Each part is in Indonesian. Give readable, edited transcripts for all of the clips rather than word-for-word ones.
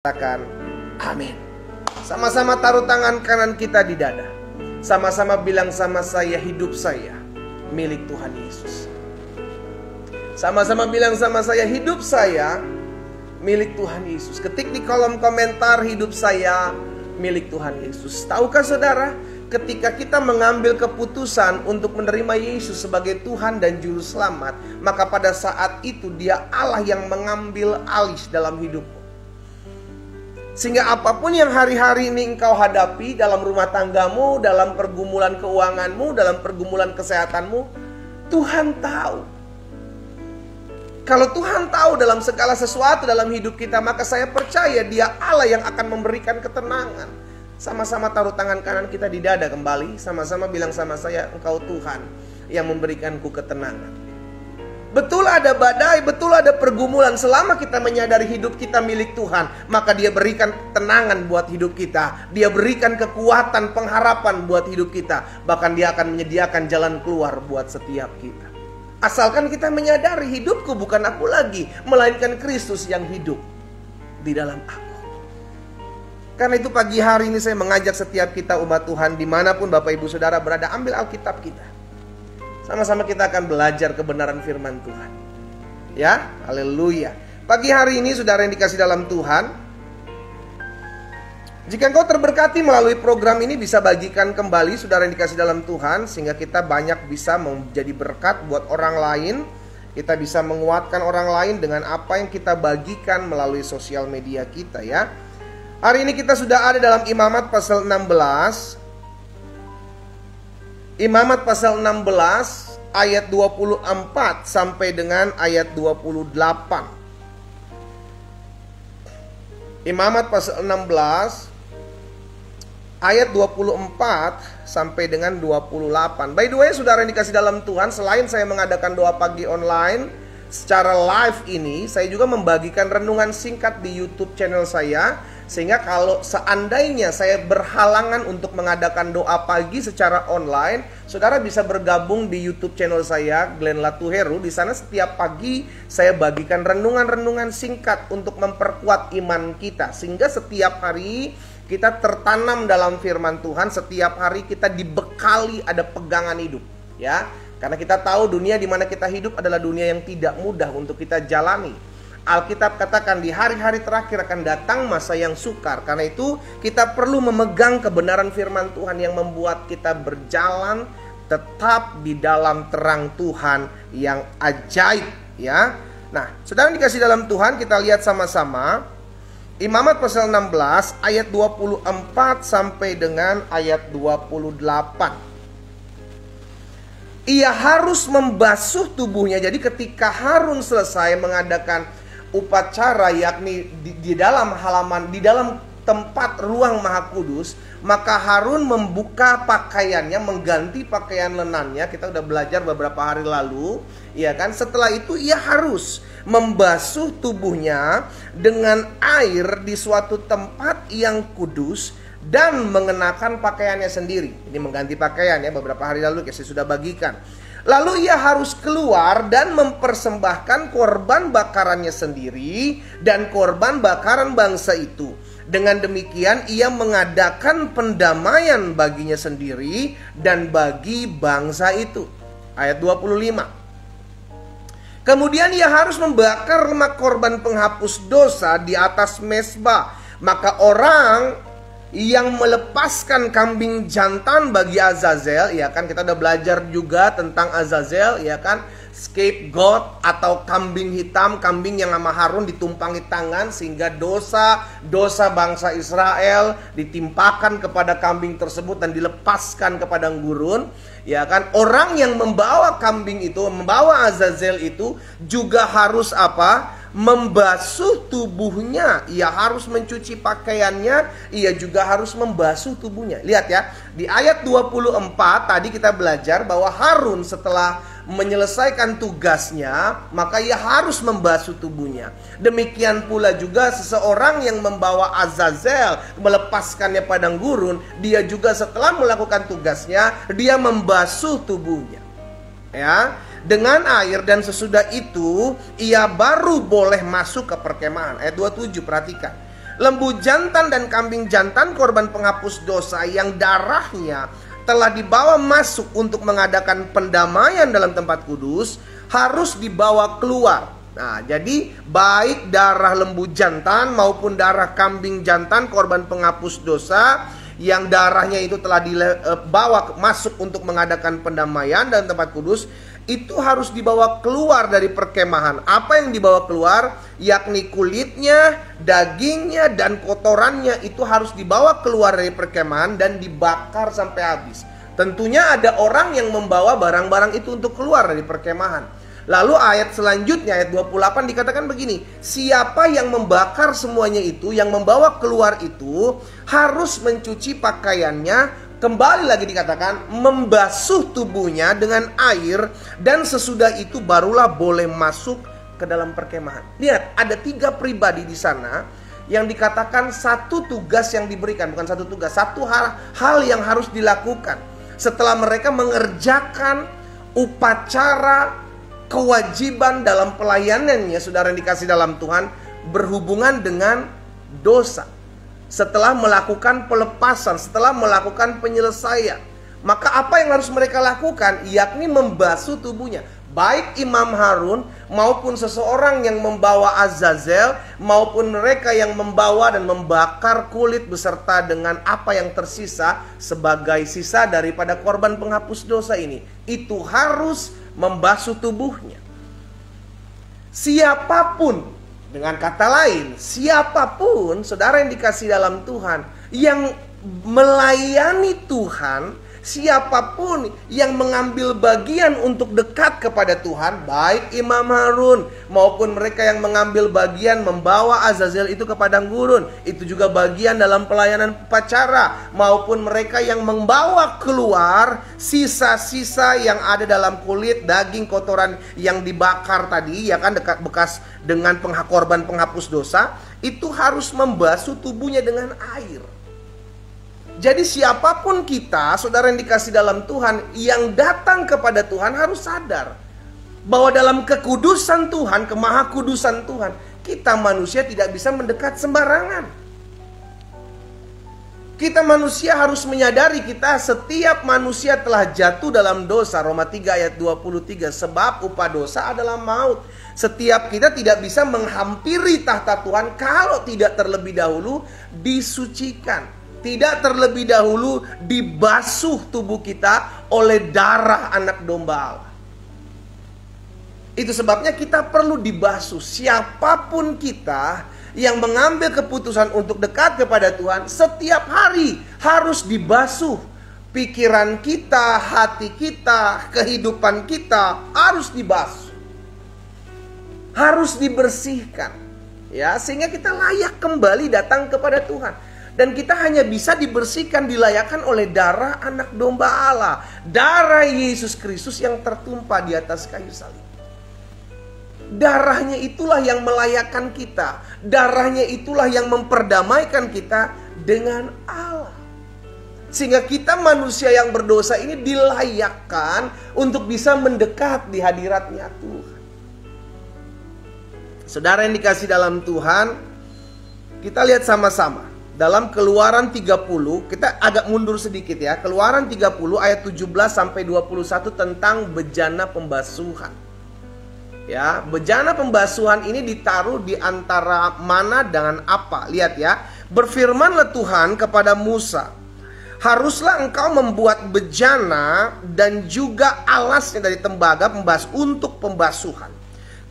Katakan amin. Sama-sama taruh tangan kanan kita di dada. Sama-sama bilang sama saya, hidup saya milik Tuhan Yesus. Sama-sama bilang sama saya, hidup saya milik Tuhan Yesus. Ketik di kolom komentar, hidup saya milik Tuhan Yesus. Tahukah saudara, ketika kita mengambil keputusan untuk menerima Yesus sebagai Tuhan dan Juru Selamat, maka pada saat itu Dia Allah yang mengambil alih dalam hidupmu. Sehingga apapun yang hari-hari ini engkau hadapi dalam rumah tanggamu, dalam pergumulan keuanganmu, dalam pergumulan kesehatanmu, Tuhan tahu. Kalau Tuhan tahu dalam segala sesuatu dalam hidup kita, maka saya percaya Dia Allah yang akan memberikan ketenangan. Sama-sama taruh tangan kanan kita di dada kembali. Sama-sama bilang sama saya, Engkau Tuhan yang memberikanku ketenangan. Betul ada badai, betul ada pergumulan. Selama kita menyadari hidup kita milik Tuhan, maka Dia berikan ketenangan buat hidup kita. Dia berikan kekuatan, pengharapan buat hidup kita. Bahkan Dia akan menyediakan jalan keluar buat setiap kita. Asalkan kita menyadari hidupku bukan aku lagi, melainkan Kristus yang hidup di dalam aku. Karena itu pagi hari ini saya mengajak setiap kita umat Tuhan, dimanapun Bapak Ibu Saudara berada, ambil Alkitab kita. Sama-sama kita akan belajar kebenaran firman Tuhan. Ya, haleluya. Pagi hari ini saudara yang dikasih dalam Tuhan, jika engkau terberkati melalui program ini, bisa bagikan kembali saudara yang dikasih dalam Tuhan, sehingga kita banyak bisa menjadi berkat buat orang lain. Kita bisa menguatkan orang lain dengan apa yang kita bagikan melalui sosial media kita, ya. Hari ini kita sudah ada dalam Imamat pasal 16. Imamat pasal 16 ayat 24 sampai dengan ayat 28. Imamat pasal 16 ayat 24 sampai dengan 28. By the way, saudara yang dikasih dalam Tuhan, selain saya mengadakan doa pagi online secara live ini, saya juga membagikan renungan singkat di YouTube channel saya. Sehingga kalau seandainya saya berhalangan untuk mengadakan doa pagi secara online, saudara bisa bergabung di YouTube channel saya, Glenn Latuheru. Di sana setiap pagi saya bagikan renungan-renungan singkat untuk memperkuat iman kita. Sehingga setiap hari kita tertanam dalam firman Tuhan, setiap hari kita dibekali ada pegangan hidup, ya. Karena kita tahu dunia di mana kita hidup adalah dunia yang tidak mudah untuk kita jalani. Alkitab katakan di hari-hari terakhir akan datang masa yang sukar. Karena itu kita perlu memegang kebenaran firman Tuhan yang membuat kita berjalan tetap di dalam terang Tuhan yang ajaib, ya. Nah, saudara dikasih dalam Tuhan, kita lihat sama-sama Imamat pasal 16 ayat 24 sampai dengan ayat 28. Ia harus membasuh tubuhnya. Jadi ketika Harun selesai mengadakan upacara, yakni di dalam halaman, di dalam tempat ruang Maha Kudus, maka Harun membuka pakaiannya, mengganti pakaian lenannya. Kita udah belajar beberapa hari lalu, ya kan? Setelah itu ia harus membasuh tubuhnya dengan air di suatu tempat yang kudus dan mengenakan pakaiannya sendiri. Ini mengganti pakaian, ya, beberapa hari lalu saya sudah bagikan. Lalu ia harus keluar dan mempersembahkan korban bakarannya sendiri dan korban bakaran bangsa itu. Dengan demikian ia mengadakan pendamaian baginya sendiri dan bagi bangsa itu. Ayat 25. Kemudian ia harus membakar lemak korban penghapus dosa di atas mezbah. Maka orang yang melepaskan kambing jantan bagi Azazel, ya kan, kita udah belajar juga tentang Azazel, ya kan, scapegoat atau kambing hitam, kambing yang sama Harun ditumpangi tangan sehingga dosa bangsa Israel ditimpakan kepada kambing tersebut dan dilepaskan kepada gurun, ya kan. Orang yang membawa kambing itu, membawa Azazel itu juga harus apa? Membasuh tubuhnya. Ia harus mencuci pakaiannya, ia juga harus membasuh tubuhnya. Lihat ya, di ayat 24 tadi kita belajar bahwa Harun setelah menyelesaikan tugasnya, maka ia harus membasuh tubuhnya. Demikian pula juga seseorang yang membawa Azazel, melepaskannya padang gurun, dia juga setelah melakukan tugasnya, dia membasuh tubuhnya, ya, dengan air, dan sesudah itu ia baru boleh masuk ke perkemahan. Ayat 27, perhatikan. lembu jantan dan kambing jantan korban penghapus dosa yang darahnya telah dibawa masuk untuk mengadakan pendamaian dalam tempat kudus harus dibawa keluar. Nah, jadi baik darah lembu jantan maupun darah kambing jantan korban penghapus dosa yang darahnya itu telah dibawa masuk untuk mengadakan pendamaian dalam tempat kudus, itu harus dibawa keluar dari perkemahan. Apa yang dibawa keluar? Yakni kulitnya, dagingnya, dan kotorannya itu harus dibawa keluar dari perkemahan dan dibakar sampai habis. Tentunya ada orang yang membawa barang-barang itu untuk keluar dari perkemahan. Lalu ayat selanjutnya, ayat 28 dikatakan begini, siapa yang membakar semuanya itu, yang membawa keluar itu, harus mencuci pakaiannya. Kembali lagi dikatakan, membasuh tubuhnya dengan air, dan sesudah itu barulah boleh masuk ke dalam perkemahan. Lihat, ada 3 pribadi di sana yang dikatakan satu tugas yang diberikan, bukan satu tugas, satu hal yang harus dilakukan. Setelah mereka mengerjakan upacara kewajiban dalam pelayanannya, saudara yang dikasih dalam Tuhan, berhubungan dengan dosa. Setelah melakukan pelepasan, setelah melakukan penyelesaian, maka apa yang harus mereka lakukan? Yakni membasuh tubuhnya. Baik Imam Harun maupun seseorang yang membawa azazel, maupun mereka yang membawa dan membakar kulit beserta dengan apa yang tersisa sebagai sisa daripada korban penghapus dosa ini, itu harus membasuh tubuhnya. Siapapun, dengan kata lain, siapapun saudara yang dikasih dalam Tuhan, yang melayani Tuhan, siapapun yang mengambil bagian untuk dekat kepada Tuhan, baik Imam Harun maupun mereka yang mengambil bagian membawa azazel itu ke padang gurun, itu juga bagian dalam pelayanan upacara, maupun mereka yang membawa keluar sisa-sisa yang ada dalam kulit, daging, kotoran yang dibakar tadi, ya kan, dekat bekas dengan korban penghapus dosa, itu harus membasuh tubuhnya dengan air. Jadi siapapun kita, saudara yang dikasih dalam Tuhan, yang datang kepada Tuhan harus sadar bahwa dalam kekudusan Tuhan, kemahakudusan Tuhan, kita manusia tidak bisa mendekat sembarangan. Kita manusia harus menyadari kita setiap manusia telah jatuh dalam dosa. Roma 3 ayat 23, sebab upah dosa adalah maut. Setiap kita tidak bisa menghampiri tahta Tuhan kalau tidak terlebih dahulu disucikan, tidak terlebih dahulu dibasuh tubuh kita oleh darah anak domba Allah. Itu sebabnya kita perlu dibasuh. Siapapun kita yang mengambil keputusan untuk dekat kepada Tuhan, setiap hari harus dibasuh. Pikiran kita, hati kita, kehidupan kita harus dibasuh, harus dibersihkan, ya, sehingga kita layak kembali datang kepada Tuhan. Dan kita hanya bisa dibersihkan, dilayakkan oleh darah anak domba Allah, darah Yesus Kristus yang tertumpah di atas kayu salib. Darahnya itulah yang melayakkan kita. Darahnya itulah yang memperdamaikan kita dengan Allah. Sehingga kita manusia yang berdosa ini dilayakkan untuk bisa mendekat di hadiratnya Tuhan. Saudara yang dikasih dalam Tuhan, kita lihat sama-sama. Dalam Keluaran 30, kita agak mundur sedikit ya. Keluaran 30 ayat 17 sampai 21 tentang bejana pembasuhan. Ya, bejana pembasuhan ini ditaruh di antara mana dengan apa? Lihat ya. Berfirmanlah Tuhan kepada Musa, haruslah engkau membuat bejana dan juga alasnya dari tembaga untuk pembasuhan.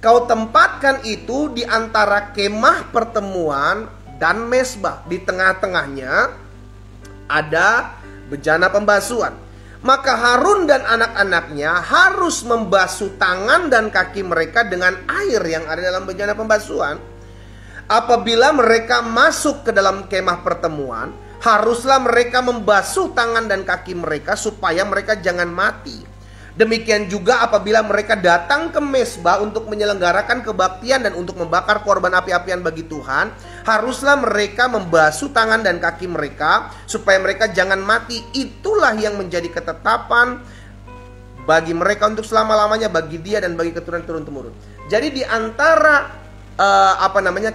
Kau tempatkan itu di antara kemah pertemuan dan mezbah. Di tengah-tengahnya ada bejana pembasuhan. Maka Harun dan anak-anaknya harus membasuh tangan dan kaki mereka dengan air yang ada dalam bejana pembasuhan. Apabila mereka masuk ke dalam kemah pertemuan, haruslah mereka membasuh tangan dan kaki mereka supaya mereka jangan mati. Demikian juga apabila mereka datang ke mezbah untuk menyelenggarakan kebaktian dan untuk membakar korban api-apian bagi Tuhan, haruslah mereka membasuh tangan dan kaki mereka supaya mereka jangan mati. Itulah yang menjadi ketetapan bagi mereka untuk selama-lamanya, bagi dia dan bagi keturunan-turun-temurun. Jadi di antara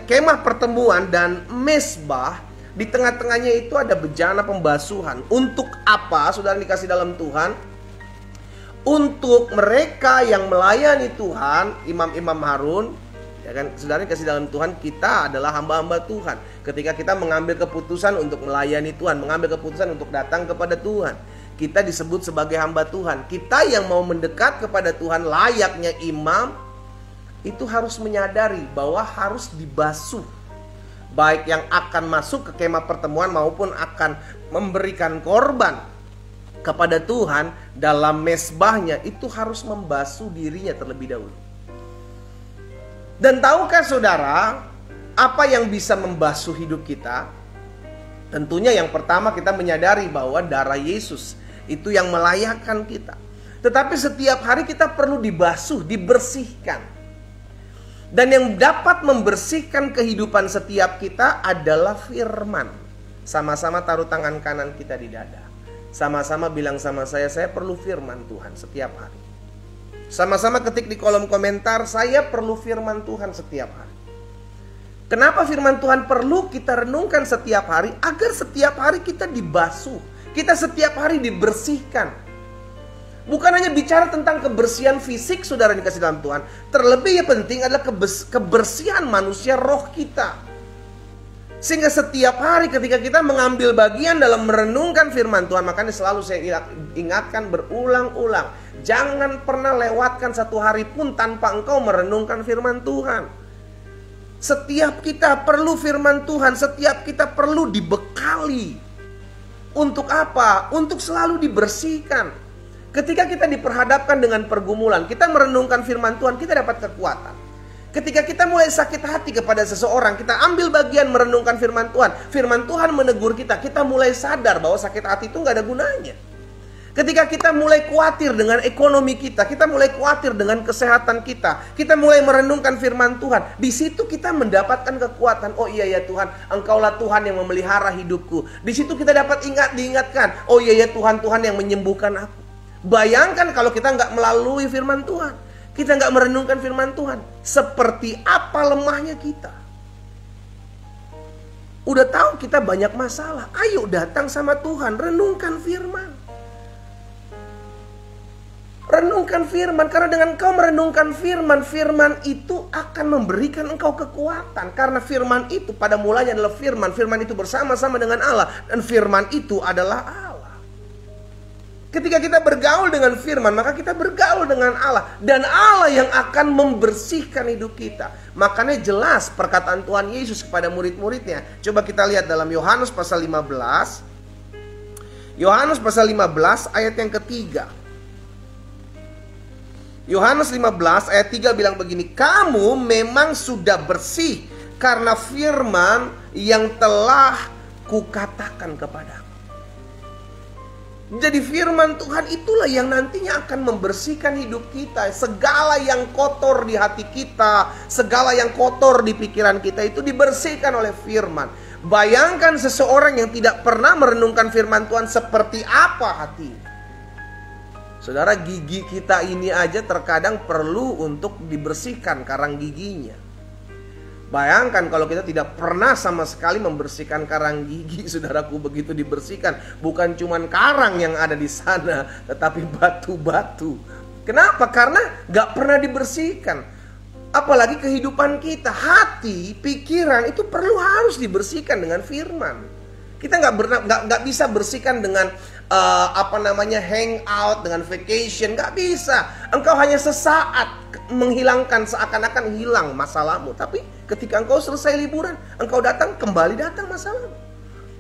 kemah pertemuan dan mesbah. Di tengah-tengahnya itu ada bejana pembasuhan. Untuk apa, saudara dikasih dalam Tuhan? Untuk mereka yang melayani Tuhan, imam-imam Harun, ya kan, saudara dikasih dalam Tuhan, kita adalah hamba-hamba Tuhan. Ketika kita mengambil keputusan untuk melayani Tuhan, mengambil keputusan untuk datang kepada Tuhan, kita disebut sebagai hamba Tuhan. Kita yang mau mendekat kepada Tuhan layaknya imam, itu harus menyadari bahwa harus dibasuh. Baik yang akan masuk ke kemah pertemuan maupun akan memberikan korban kepada Tuhan dalam mesbahnya, itu harus membasuh dirinya terlebih dahulu. Dan tahukah saudara apa yang bisa membasuh hidup kita? Tentunya yang pertama kita menyadari bahwa darah Yesus itu yang melayakkan kita. Tetapi setiap hari kita perlu dibasuh, dibersihkan. Dan yang dapat membersihkan kehidupan setiap kita adalah firman. Sama-sama taruh tangan kanan kita di dada. Sama-sama bilang sama saya perlu firman Tuhan setiap hari. Sama-sama ketik di kolom komentar, saya perlu firman Tuhan setiap hari. Kenapa firman Tuhan perlu kita renungkan setiap hari? Agar setiap hari kita dibasuh. Kita setiap hari dibersihkan. Bukan hanya bicara tentang kebersihan fisik, saudara dikasih dalam Tuhan. Terlebih yang penting adalah kebersihan manusia roh kita. Sehingga setiap hari ketika kita mengambil bagian dalam merenungkan firman Tuhan, makanya selalu saya ingatkan berulang-ulang, jangan pernah lewatkan satu hari pun tanpa engkau merenungkan firman Tuhan. Setiap kita perlu firman Tuhan, setiap kita perlu dibekali. Untuk apa? Untuk selalu dibersihkan. Ketika kita diperhadapkan dengan pergumulan, kita merenungkan firman Tuhan, kita dapat kekuatan. Ketika kita mulai sakit hati kepada seseorang, kita ambil bagian merenungkan firman Tuhan. Firman Tuhan menegur kita, kita mulai sadar bahwa sakit hati itu gak ada gunanya. Ketika kita mulai khawatir dengan ekonomi kita mulai khawatir dengan kesehatan kita mulai merenungkan firman Tuhan. Di situ kita mendapatkan kekuatan. Oh iya ya Tuhan, Engkaulah Tuhan yang memelihara hidupku. Di situ kita dapat diingatkan. Oh iya ya Tuhan, Tuhan yang menyembuhkan aku. Bayangkan kalau kita nggak melalui firman Tuhan, kita nggak merenungkan firman Tuhan, seperti apa lemahnya kita. Udah tahu kita banyak masalah, ayo datang sama Tuhan, renungkan firman. Renungkan firman, karena dengan kau merenungkan firman, firman itu akan memberikan engkau kekuatan. Karena firman itu pada mulanya adalah firman, firman itu bersama-sama dengan Allah, dan firman itu adalah Allah. Ketika kita bergaul dengan firman, maka kita bergaul dengan Allah. Dan Allah yang akan membersihkan hidup kita. Makanya jelas perkataan Tuhan Yesus kepada murid-muridnya. Coba kita lihat dalam Yohanes pasal 15. Yohanes pasal 15 ayat yang ketiga. Yohanes 15 ayat 3 bilang begini. Kamu memang sudah bersih karena firman yang telah kukatakan kepadamu. Jadi firman Tuhan itulah yang nantinya akan membersihkan hidup kita. Segala yang kotor di hati kita, segala yang kotor di pikiran kita itu dibersihkan oleh firman. Bayangkan seseorang yang tidak pernah merenungkan firman Tuhan, seperti apa hatinya. Saudara, gigi kita ini aja terkadang perlu untuk dibersihkan karang giginya. Bayangkan kalau kita tidak pernah sama sekali membersihkan karang gigi, saudaraku, begitu dibersihkan. Bukan cuma karang yang ada di sana, tetapi batu-batu. Kenapa? Karena gak pernah dibersihkan. Apalagi kehidupan kita, hati, pikiran itu harus dibersihkan dengan firman. Kita gak bisa bersihkan dengan hangout, dengan vacation. Gak bisa. Engkau hanya sesaat menghilangkan, seakan-akan hilang masalahmu. Tapi ketika engkau selesai liburan, engkau kembali datang masalahmu.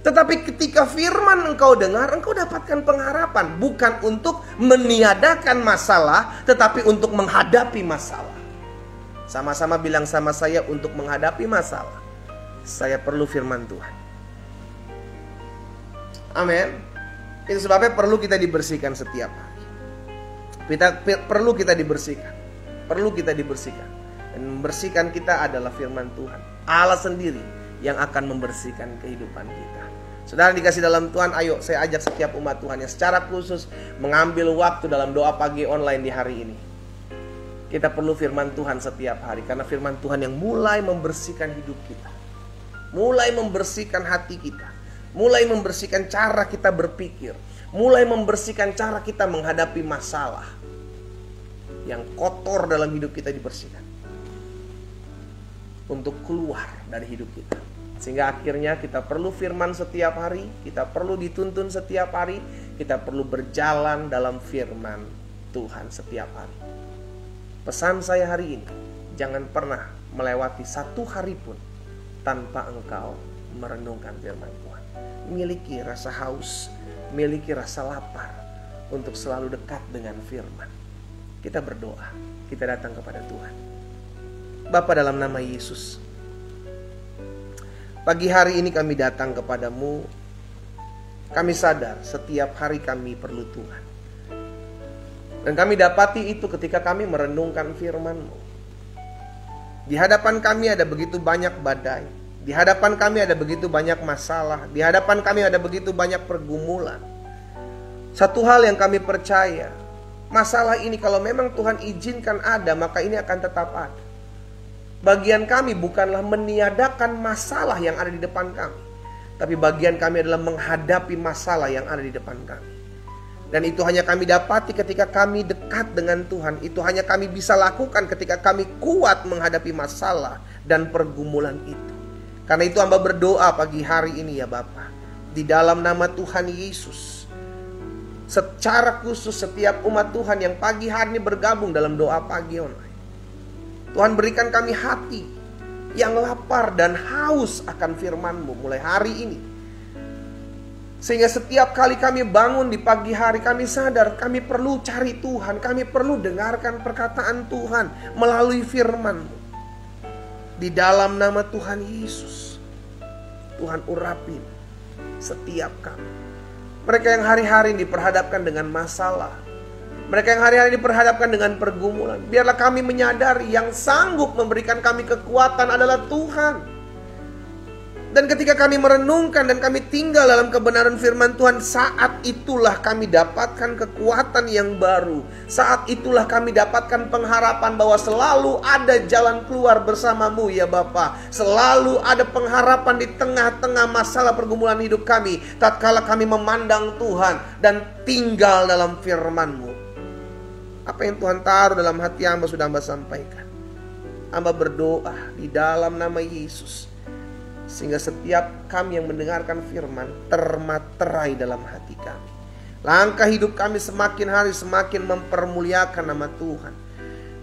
Tetapi ketika firman engkau dengar, engkau dapatkan pengharapan. Bukan untuk meniadakan masalah, tetapi untuk menghadapi masalah. Sama-sama bilang sama saya, untuk menghadapi masalah, saya perlu firman Tuhan. Amin. Itu sebabnya perlu kita dibersihkan setiap hari. Perlu kita dibersihkan. Perlu kita dibersihkan. Dan membersihkan kita adalah firman Tuhan. Allah sendiri yang akan membersihkan kehidupan kita. Saudara dikasih dalam Tuhan, ayo saya ajak setiap umat Tuhan yang secara khusus mengambil waktu dalam doa pagi online di hari ini. Kita perlu firman Tuhan setiap hari, karena firman Tuhan yang mulai membersihkan hidup kita, mulai membersihkan hati kita, mulai membersihkan cara kita berpikir, mulai membersihkan cara kita menghadapi masalah. Yang kotor dalam hidup kita dibersihkan untuk keluar dari hidup kita. Sehingga akhirnya kita perlu firman setiap hari, kita perlu dituntun setiap hari, kita perlu berjalan dalam firman Tuhan setiap hari. Pesan saya hari ini, jangan pernah melewati satu hari pun tanpa engkau merenungkan firman Tuhan. Miliki rasa haus, miliki rasa lapar untuk selalu dekat dengan firman. Kita berdoa, kita datang kepada Tuhan. Bapa, dalam nama Yesus, pagi hari ini kami datang kepadamu. Kami sadar setiap hari kami perlu Tuhan. Dan kami dapati itu ketika kami merenungkan firman-Mu. Di hadapan kami ada begitu banyak badai. Di hadapan kami ada begitu banyak masalah. Di hadapan kami ada begitu banyak pergumulan. Satu hal yang kami percaya, masalah ini kalau memang Tuhan izinkan ada, maka ini akan tetap ada. Bagian kami bukanlah meniadakan masalah yang ada di depan kami, tapi bagian kami adalah menghadapi masalah yang ada di depan kami. Dan itu hanya kami dapati ketika kami dekat dengan Tuhan. Itu hanya kami bisa lakukan ketika kami kuat menghadapi masalah dan pergumulan itu. Karena itu hamba berdoa pagi hari ini ya Bapa, di dalam nama Tuhan Yesus, secara khusus setiap umat Tuhan yang pagi hari ini bergabung dalam doa pagi online, Tuhan berikan kami hati yang lapar dan haus akan firman-Mu mulai hari ini. Sehingga setiap kali kami bangun di pagi hari, kami sadar kami perlu cari Tuhan, kami perlu dengarkan perkataan Tuhan melalui firman-Mu. Di dalam nama Tuhan Yesus, Tuhan urapin setiap kami. Mereka yang hari-hari diperhadapkan dengan masalah, mereka yang hari-hari diperhadapkan dengan pergumulan, biarlah kami menyadari yang sanggup memberikan kami kekuatan adalah Tuhan. Dan ketika kami merenungkan dan kami tinggal dalam kebenaran firman Tuhan, saat itulah kami dapatkan kekuatan yang baru. Saat itulah kami dapatkan pengharapan bahwa selalu ada jalan keluar bersama-Mu ya Bapa. Selalu ada pengharapan di tengah-tengah masalah pergumulan hidup kami, tatkala kami memandang Tuhan dan tinggal dalam firman-Mu. Apa yang Tuhan taruh dalam hati hamba sudah hamba sampaikan. Hamba berdoa di dalam nama Yesus, sehingga setiap kami yang mendengarkan firman termaterai dalam hati kami. Langkah hidup kami semakin hari semakin mempermuliakan nama Tuhan.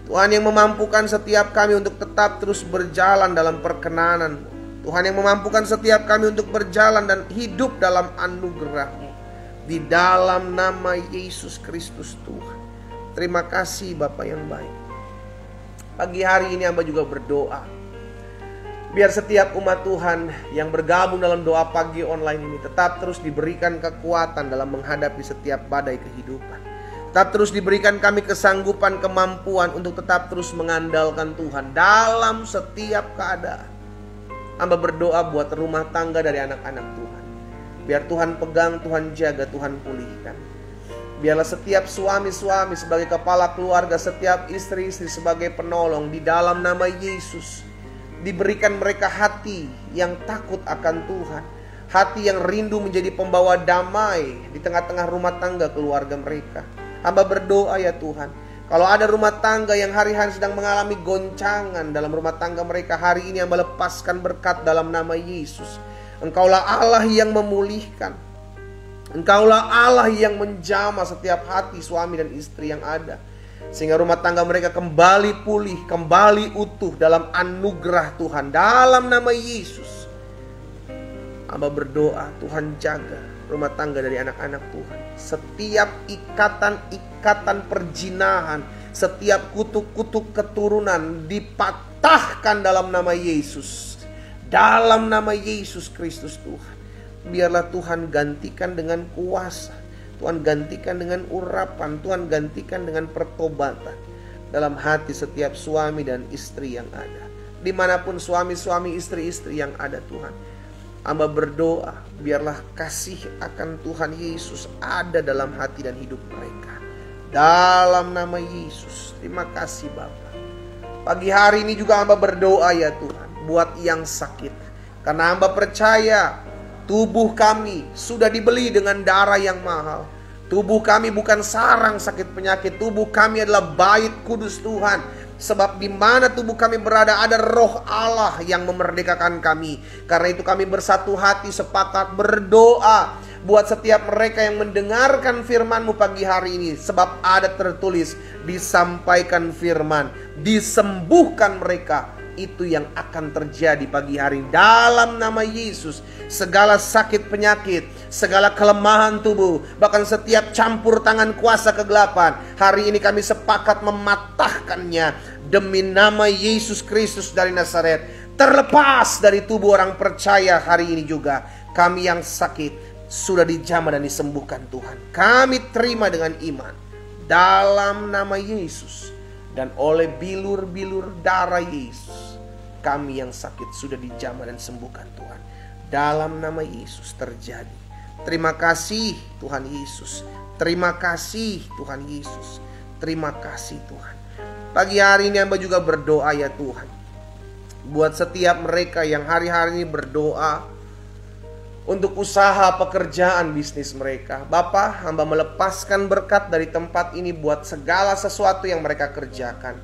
Tuhan yang memampukan setiap kami untuk tetap terus berjalan dalam perkenanan-Mu. Tuhan yang memampukan setiap kami untuk berjalan dan hidup dalam anugerah-Mu. Di dalam nama Yesus Kristus Tuhan. Terima kasih Bapa yang baik. Pagi hari ini hamba juga berdoa, biar setiap umat Tuhan yang bergabung dalam doa pagi online ini tetap terus diberikan kekuatan dalam menghadapi setiap badai kehidupan. Tetap terus diberikan kami kesanggupan, kemampuan untuk tetap terus mengandalkan Tuhan dalam setiap keadaan. Hamba berdoa buat rumah tangga dari anak-anak Tuhan. Biar Tuhan pegang, Tuhan jaga, Tuhan pulihkan. Biarlah setiap suami-suami sebagai kepala keluarga, setiap istri-istri sebagai penolong di dalam nama Yesus. Diberikan mereka hati yang takut akan Tuhan, hati yang rindu menjadi pembawa damai di tengah-tengah rumah tangga keluarga mereka. Hamba berdoa ya Tuhan, kalau ada rumah tangga yang hari-hari sedang mengalami goncangan dalam rumah tangga mereka, hari ini hamba lepaskan berkat dalam nama Yesus. Engkaulah Allah yang memulihkan, Engkaulah Allah yang menjamah setiap hati suami dan istri yang ada, sehingga rumah tangga mereka kembali pulih, kembali utuh dalam anugerah Tuhan. Dalam nama Yesus, hamba berdoa Tuhan jaga rumah tangga dari anak-anak Tuhan. Setiap ikatan-ikatan perjinahan, setiap kutuk-kutuk keturunan dipatahkan dalam nama Yesus. Dalam nama Yesus Kristus Tuhan. Biarlah Tuhan gantikan dengan kuasa, Tuhan gantikan dengan urapan, Tuhan gantikan dengan pertobatan dalam hati setiap suami dan istri yang ada. Dimanapun suami-suami, istri-istri yang ada Tuhan, hamba berdoa biarlah kasih akan Tuhan Yesus ada dalam hati dan hidup mereka. Dalam nama Yesus. Terima kasih Bapa. Pagi hari ini juga hamba berdoa ya Tuhan, buat yang sakit. Karena hamba percaya tubuh kami sudah dibeli dengan darah yang mahal. Tubuh kami bukan sarang sakit penyakit. Tubuh kami adalah bait kudus Tuhan. Sebab di mana tubuh kami berada ada roh Allah yang memerdekakan kami. Karena itu kami bersatu hati sepakat berdoa buat setiap mereka yang mendengarkan firman-Mu pagi hari ini. Sebab ada tertulis, disampaikan firman, disembuhkan mereka. Itu yang akan terjadi pagi hari ini. Dalam nama Yesus, segala sakit penyakit, segala kelemahan tubuh, bahkan setiap campur tangan kuasa kegelapan, hari ini kami sepakat mematahkannya demi nama Yesus Kristus dari Nazaret. Terlepas dari tubuh orang percaya hari ini juga, kami yang sakit sudah dijamah dan disembuhkan Tuhan. Kami terima dengan iman dalam nama Yesus. Dan oleh bilur-bilur darah Yesus, kami yang sakit sudah dijamah dan sembuhkan Tuhan. Dalam nama Yesus terjadi. Terima kasih Tuhan Yesus. Terima kasih Tuhan Yesus. Terima kasih Tuhan. Pagi hari ini hamba juga berdoa ya Tuhan, buat setiap mereka yang hari-hari ini berdoa untuk usaha pekerjaan bisnis mereka. Bapa, hamba melepaskan berkat dari tempat ini buat segala sesuatu yang mereka kerjakan.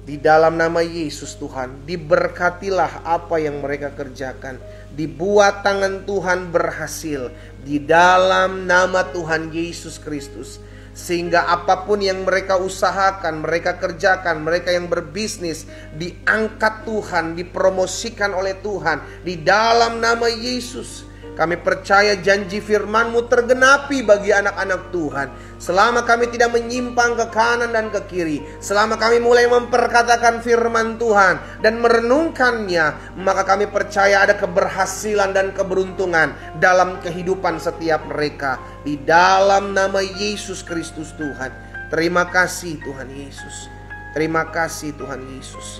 Di dalam nama Yesus Tuhan, diberkatilah apa yang mereka kerjakan. Dibuat tangan Tuhan berhasil di dalam nama Tuhan Yesus Kristus. Sehingga apapun yang mereka usahakan, mereka kerjakan, mereka yang berbisnis, diangkat Tuhan, dipromosikan oleh Tuhan. Di dalam nama Yesus. Kami percaya janji firman-Mu tergenapi bagi anak-anak Tuhan. Selama kami tidak menyimpang ke kanan dan ke kiri, selama kami mulai memperkatakan firman Tuhan dan merenungkannya, maka kami percaya ada keberhasilan dan keberuntungan dalam kehidupan setiap mereka. Di dalam nama Yesus Kristus Tuhan. Terima kasih Tuhan Yesus. Terima kasih Tuhan Yesus.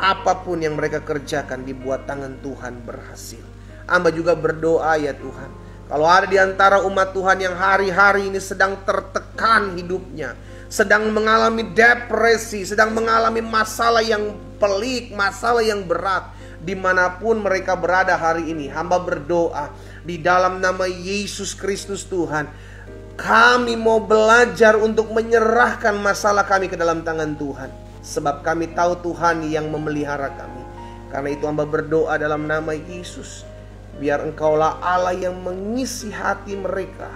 Apapun yang mereka kerjakan dibuat tangan Tuhan berhasil. Hamba juga berdoa ya Tuhan, kalau ada di antara umat Tuhan yang hari-hari ini sedang tertekan hidupnya, sedang mengalami depresi, sedang mengalami masalah yang pelik, masalah yang berat, dimanapun mereka berada hari ini, hamba berdoa di dalam nama Yesus Kristus Tuhan, kami mau belajar untuk menyerahkan masalah kami ke dalam tangan Tuhan. Sebab kami tahu Tuhan yang memelihara kami. Karena itu hamba berdoa dalam nama Yesus, biar Engkaulah Allah yang mengisi hati mereka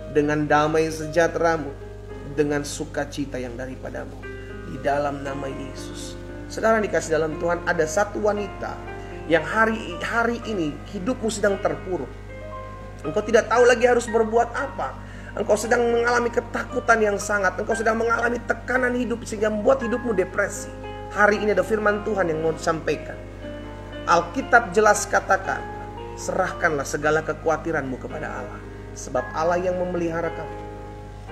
dengan damai sejahtera-Mu, dengan sukacita yang daripadamu. Di dalam nama Yesus. Saudara dikasih dalam Tuhan, ada satu wanita yang hari ini hidupmu sedang terpuruk. Engkau tidak tahu lagi harus berbuat apa. Engkau sedang mengalami ketakutan yang sangat. Engkau sedang mengalami tekanan hidup sehingga membuat hidupmu depresi. Hari ini ada firman Tuhan yang mau disampaikan. Alkitab jelas katakan, serahkanlah segala kekhawatiranmu kepada Allah, sebab Allah yang memelihara kamu.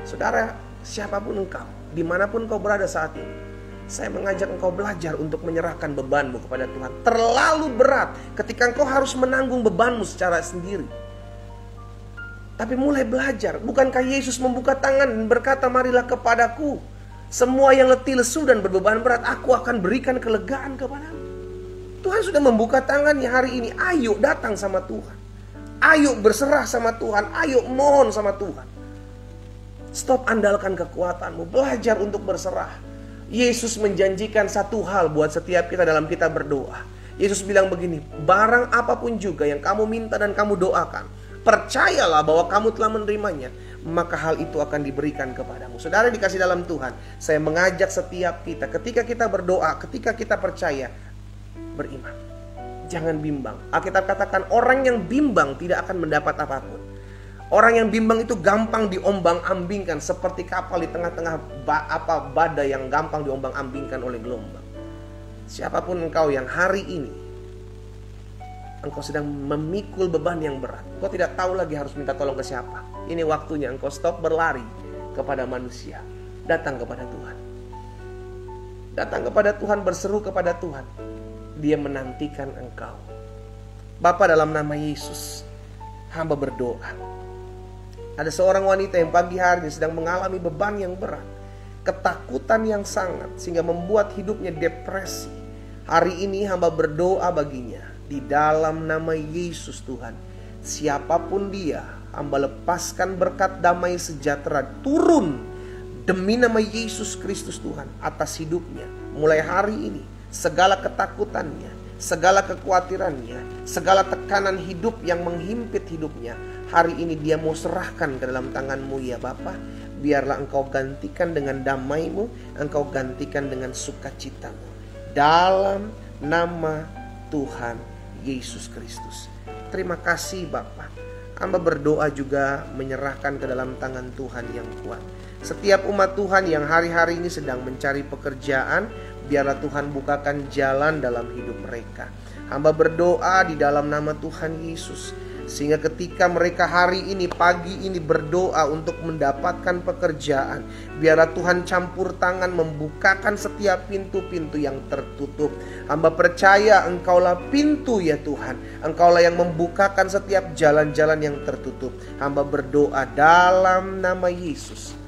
Saudara, siapapun engkau, dimanapun engkau berada saat ini, saya mengajak engkau belajar untuk menyerahkan bebanmu kepada Tuhan. Terlalu berat ketika engkau harus menanggung bebanmu secara sendiri. Tapi mulai belajar. Bukankah Yesus membuka tangan dan berkata, marilah kepadaku semua yang letih lesu dan berbeban berat, aku akan berikan kelegaan kepadamu. Tuhan sudah membuka tangannya hari ini. Ayo datang sama Tuhan. Ayo berserah sama Tuhan. Ayo mohon sama Tuhan. Stop andalkan kekuatanmu. Belajar untuk berserah. Yesus menjanjikan satu hal buat setiap kita dalam kita berdoa. Yesus bilang begini, barang apapun juga yang kamu minta dan kamu doakan, percayalah bahwa kamu telah menerimanya, maka hal itu akan diberikan kepadamu. Saudara dikasih dalam Tuhan, saya mengajak setiap kita, ketika kita berdoa, ketika kita percaya, beriman. Jangan bimbang. Alkitab katakan orang yang bimbang tidak akan mendapat apapun. Orang yang bimbang itu gampang diombang-ambingkan seperti kapal di tengah-tengah badai yang gampang diombang-ambingkan oleh gelombang. Siapapun engkau yang hari ini engkau sedang memikul beban yang berat, engkau tidak tahu lagi harus minta tolong ke siapa. Ini waktunya engkau stop berlari kepada manusia. Datang kepada Tuhan. Datang kepada Tuhan, berseru kepada Tuhan. Dia menantikan engkau. Bapa, dalam nama Yesus, hamba berdoa. Ada seorang wanita yang pagi hari ini sedang mengalami beban yang berat. ketakutan yang sangat sehingga membuat hidupnya depresi. Hari ini hamba berdoa baginya di dalam nama Yesus Tuhan. Siapapun dia, hamba lepaskan berkat damai sejahtera turun demi nama Yesus Kristus Tuhan atas hidupnya. Mulai hari ini segala ketakutannya, segala kekhawatirannya, segala tekanan hidup yang menghimpit hidupnya, hari ini dia mau serahkan ke dalam tangan-Mu ya Bapa. Biarlah Engkau gantikan dengan damai-Mu, Engkau gantikan dengan sukacita-Mu. Dalam nama Tuhan Yesus Kristus. Terima kasih Bapa. Hamba berdoa juga menyerahkan ke dalam tangan Tuhan yang kuat. Setiap umat Tuhan yang hari-hari ini sedang mencari pekerjaan, biarlah Tuhan bukakan jalan dalam hidup mereka. Hamba berdoa di dalam nama Tuhan Yesus, sehingga ketika mereka hari ini, pagi ini berdoa untuk mendapatkan pekerjaan, biarlah Tuhan campur tangan membukakan setiap pintu-pintu yang tertutup. Hamba percaya Engkaulah pintu ya Tuhan. Engkaulah yang membukakan setiap jalan-jalan yang tertutup. Hamba berdoa dalam nama Yesus.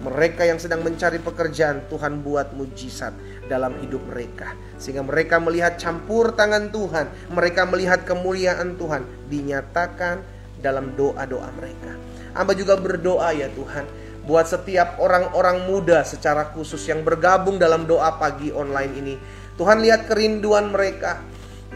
Mereka yang sedang mencari pekerjaan, Tuhan buat mujizat dalam hidup mereka, sehingga mereka melihat campur tangan Tuhan, mereka melihat kemuliaan Tuhan dinyatakan dalam doa-doa mereka. Hamba juga berdoa ya Tuhan, buat setiap orang-orang muda secara khusus yang bergabung dalam doa pagi online ini. Tuhan lihat kerinduan mereka,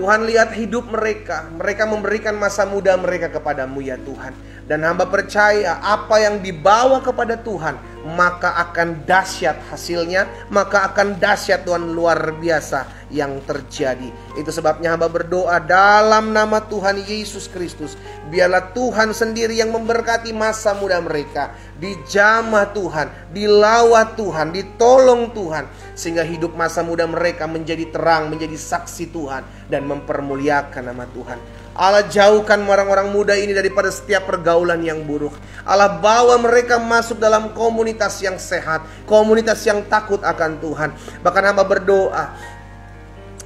Tuhan lihat hidup mereka. Mereka memberikan masa muda mereka kepadamu ya Tuhan. Dan hamba percaya apa yang dibawa kepada Tuhan, maka akan dahsyat hasilnya, maka akan dahsyat Tuhan luar biasa yang terjadi. Itu sebabnya hamba berdoa dalam nama Tuhan Yesus Kristus. Biarlah Tuhan sendiri yang memberkati masa muda mereka. Dijamah Tuhan, dilawat Tuhan, ditolong Tuhan, sehingga hidup masa muda mereka menjadi terang, menjadi saksi Tuhan, dan mempermuliakan nama Tuhan. Allah jauhkan orang-orang muda ini daripada setiap pergaulan yang buruk. Allah bawa mereka masuk dalam komunitas yang sehat, komunitas yang takut akan Tuhan. Bahkan hamba berdoa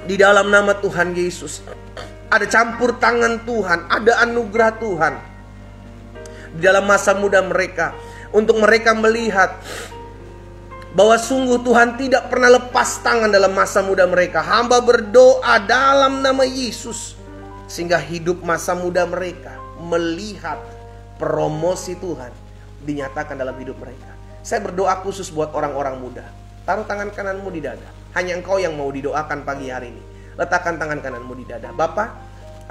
di dalam nama Tuhan Yesus, ada campur tangan Tuhan, ada anugerah Tuhan di dalam masa muda mereka, untuk mereka melihat bahwa sungguh Tuhan tidak pernah lepas tangan dalam masa muda mereka. Hamba berdoa dalam nama Yesus, sehingga hidup masa muda mereka melihat promosi Tuhan dinyatakan dalam hidup mereka. Saya berdoa khusus buat orang-orang muda. Taruh tangan kananmu di dada. Hanya engkau yang mau didoakan pagi hari ini. Letakkan tangan kananmu di dada. Bapak,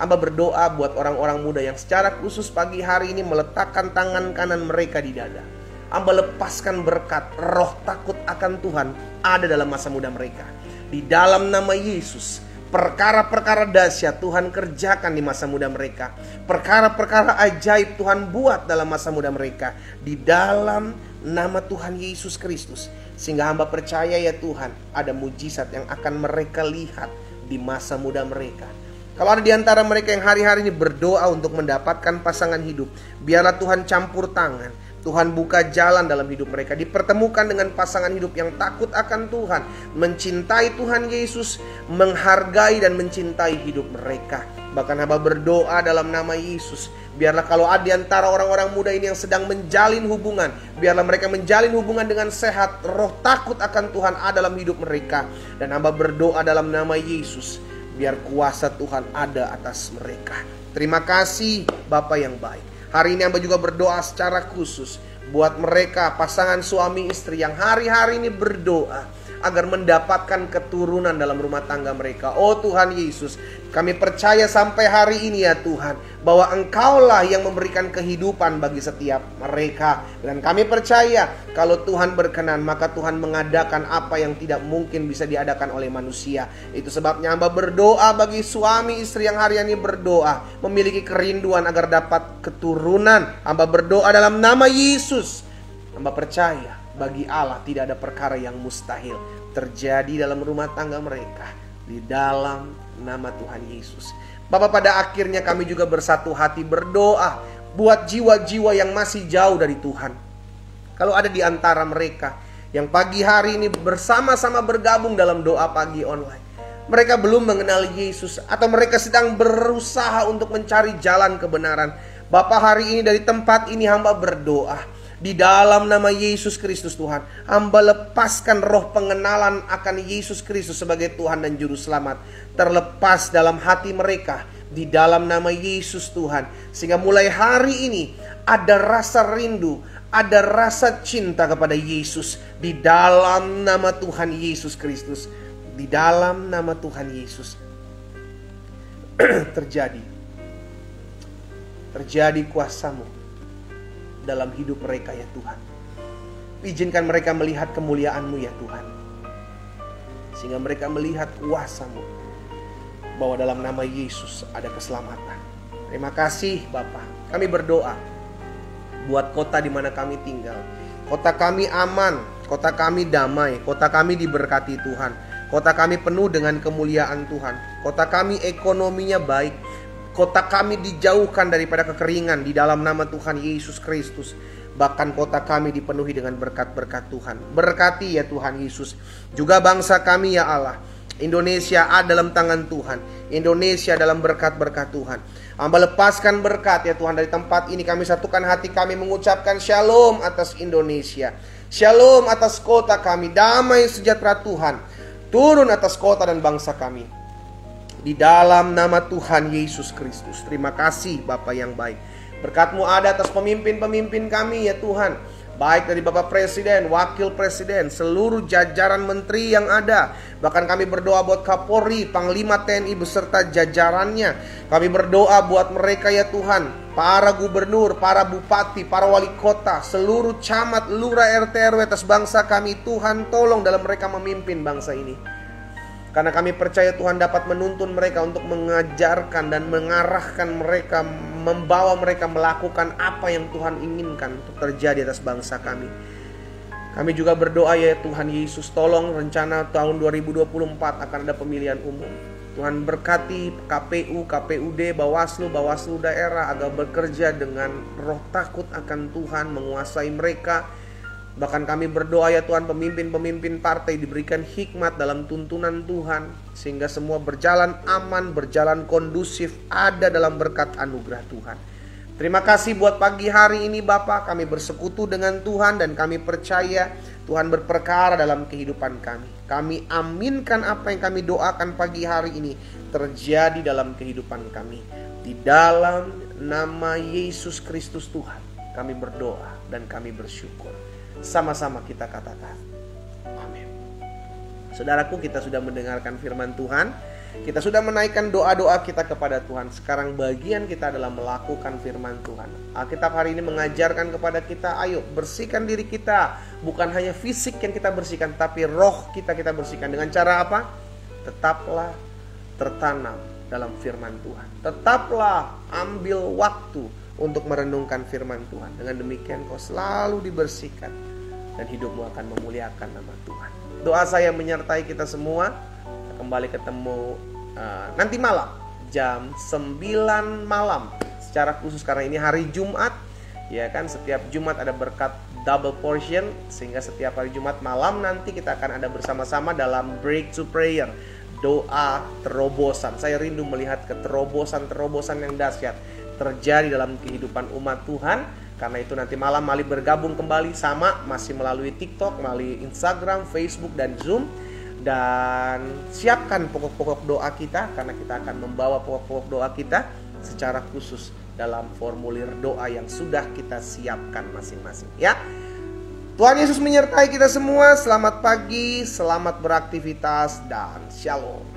hamba berdoa buat orang-orang muda yang secara khusus pagi hari ini meletakkan tangan kanan mereka di dada. Hamba lepaskan berkat, roh takut akan Tuhan ada dalam masa muda mereka. Di dalam nama Yesus, perkara-perkara dahsyat Tuhan kerjakan di masa muda mereka. Perkara-perkara ajaib Tuhan buat dalam masa muda mereka. Di dalam nama Tuhan Yesus Kristus. Sehingga hamba percaya ya Tuhan, ada mujizat yang akan mereka lihat di masa muda mereka. Kalau ada di antara mereka yang hari-hari ini berdoa untuk mendapatkan pasangan hidup, biarlah Tuhan campur tangan, Tuhan buka jalan dalam hidup mereka, dipertemukan dengan pasangan hidup yang takut akan Tuhan, mencintai Tuhan Yesus, menghargai dan mencintai hidup mereka. Bahkan hamba berdoa dalam nama Yesus, biarlah kalau ada di antara orang-orang muda ini yang sedang menjalin hubungan, biarlah mereka menjalin hubungan dengan sehat, roh takut akan Tuhan ada dalam hidup mereka. Dan hamba berdoa dalam nama Yesus, biar kuasa Tuhan ada atas mereka. Terima kasih Bapa yang baik. Hari ini hamba juga berdoa secara khusus buat mereka pasangan suami istri yang hari-hari ini berdoa agar mendapatkan keturunan dalam rumah tangga mereka. Oh Tuhan Yesus, kami percaya sampai hari ini ya Tuhan, bahwa Engkaulah yang memberikan kehidupan bagi setiap mereka. Dan kami percaya kalau Tuhan berkenan, maka Tuhan mengadakan apa yang tidak mungkin bisa diadakan oleh manusia. Itu sebabnya hamba berdoa bagi suami istri yang hari ini berdoa, memiliki kerinduan agar dapat keturunan. Hamba berdoa dalam nama Yesus. Hamba percaya bagi Allah tidak ada perkara yang mustahil terjadi dalam rumah tangga mereka. Di dalam nama Tuhan Yesus. Bapak, pada akhirnya kami juga bersatu hati berdoa buat jiwa-jiwa yang masih jauh dari Tuhan. Kalau ada di antara mereka yang pagi hari ini bersama-sama bergabung dalam doa pagi online, mereka belum mengenal Yesus atau mereka sedang berusaha untuk mencari jalan kebenaran. Bapak, hari ini dari tempat ini hamba berdoa, Di dalam nama Yesus Kristus Tuhan, hamba lepaskan roh pengenalan akan Yesus Kristus sebagai Tuhan dan Juru Selamat terlepas dalam hati mereka. Di dalam nama Yesus Tuhan, sehingga mulai hari ini ada rasa rindu, ada rasa cinta kepada Yesus. Di dalam nama Tuhan Yesus Kristus, di dalam nama Tuhan Yesus, terjadi kuasa-Mu dalam hidup mereka ya Tuhan. Izinkan mereka melihat kemuliaan-Mu ya Tuhan, sehingga mereka melihat kuasa-Mu, bahwa dalam nama Yesus ada keselamatan. Terima kasih Bapa. Kami berdoa buat kota di mana kami tinggal. Kota kami aman, kota kami damai, kota kami diberkati Tuhan. Kota kami penuh dengan kemuliaan Tuhan. Kota kami ekonominya baik. Kota kami dijauhkan daripada kekeringan di dalam nama Tuhan Yesus Kristus. Bahkan kota kami dipenuhi dengan berkat-berkat Tuhan. Berkati ya Tuhan Yesus. Juga bangsa kami ya Allah. Indonesia ada dalam tangan Tuhan. Indonesia dalam berkat-berkat Tuhan. Hamba lepaskan berkat ya Tuhan dari tempat ini. Kami satukan hati kami mengucapkan shalom atas Indonesia. Shalom atas kota kami. Damai sejahtera Tuhan turun atas kota dan bangsa kami. Di dalam nama Tuhan Yesus Kristus. Terima kasih Bapa yang baik. Berkat-Mu ada atas pemimpin-pemimpin kami ya Tuhan. Baik dari Bapak Presiden, Wakil Presiden, seluruh jajaran menteri yang ada. Bahkan kami berdoa buat Kapolri, Panglima TNI beserta jajarannya. Kami berdoa buat mereka ya Tuhan. Para gubernur, para bupati, para wali kota, seluruh camat, lurah, RT, RW atas bangsa kami. Tuhan tolong dalam mereka memimpin bangsa ini. Karena kami percaya Tuhan dapat menuntun mereka untuk mengajarkan dan mengarahkan mereka, membawa mereka melakukan apa yang Tuhan inginkan untuk terjadi atas bangsa kami. Kami juga berdoa ya Tuhan Yesus, tolong rencana tahun 2024 akan ada pemilihan umum. Tuhan berkati KPU, KPUD, Bawaslu daerah agar bekerja dengan roh takut akan Tuhan, menguasai mereka. Bahkan kami berdoa ya Tuhan, pemimpin-pemimpin partai diberikan hikmat dalam tuntunan Tuhan, sehingga semua berjalan aman, berjalan kondusif, ada dalam berkat anugerah Tuhan. Terima kasih buat pagi hari ini Bapa. Kami bersekutu dengan Tuhan dan kami percaya Tuhan berperkara dalam kehidupan kami. Kami aminkan apa yang kami doakan pagi hari ini terjadi dalam kehidupan kami. Di dalam nama Yesus Kristus Tuhan kami berdoa dan kami bersyukur. Sama-sama kita katakan amin. Saudaraku, kita sudah mendengarkan firman Tuhan. Kita sudah menaikkan doa-doa kita kepada Tuhan. Sekarang bagian kita adalah melakukan firman Tuhan. Alkitab hari ini mengajarkan kepada kita, ayo bersihkan diri kita. Bukan hanya fisik yang kita bersihkan, tapi roh kita bersihkan. Dengan cara apa? Tetaplah tertanam dalam firman Tuhan. Tetaplah ambil waktu untuk merenungkan firman Tuhan. Dengan demikian kau selalu dibersihkan dan hidupmu akan memuliakan nama Tuhan. Doa saya menyertai kita semua. Kita kembali ketemu nanti malam jam 9 malam secara khusus karena ini hari Jumat. Ya kan, setiap Jumat ada berkat double portion, sehingga setiap hari Jumat malam nanti kita akan ada bersama-sama dalam breakthrough prayer, doa terobosan. Saya rindu melihat keterobosan-terobosan yang dahsyat terjadi dalam kehidupan umat Tuhan. Karena itu nanti malam mari bergabung kembali sama, masih melalui TikTok, melalui Instagram, Facebook, dan Zoom. Dan siapkan pokok-pokok doa kita, karena kita akan membawa pokok-pokok doa kita secara khusus dalam formulir doa yang sudah kita siapkan masing-masing ya. Tuhan Yesus menyertai kita semua. Selamat pagi, selamat beraktivitas, dan shalom.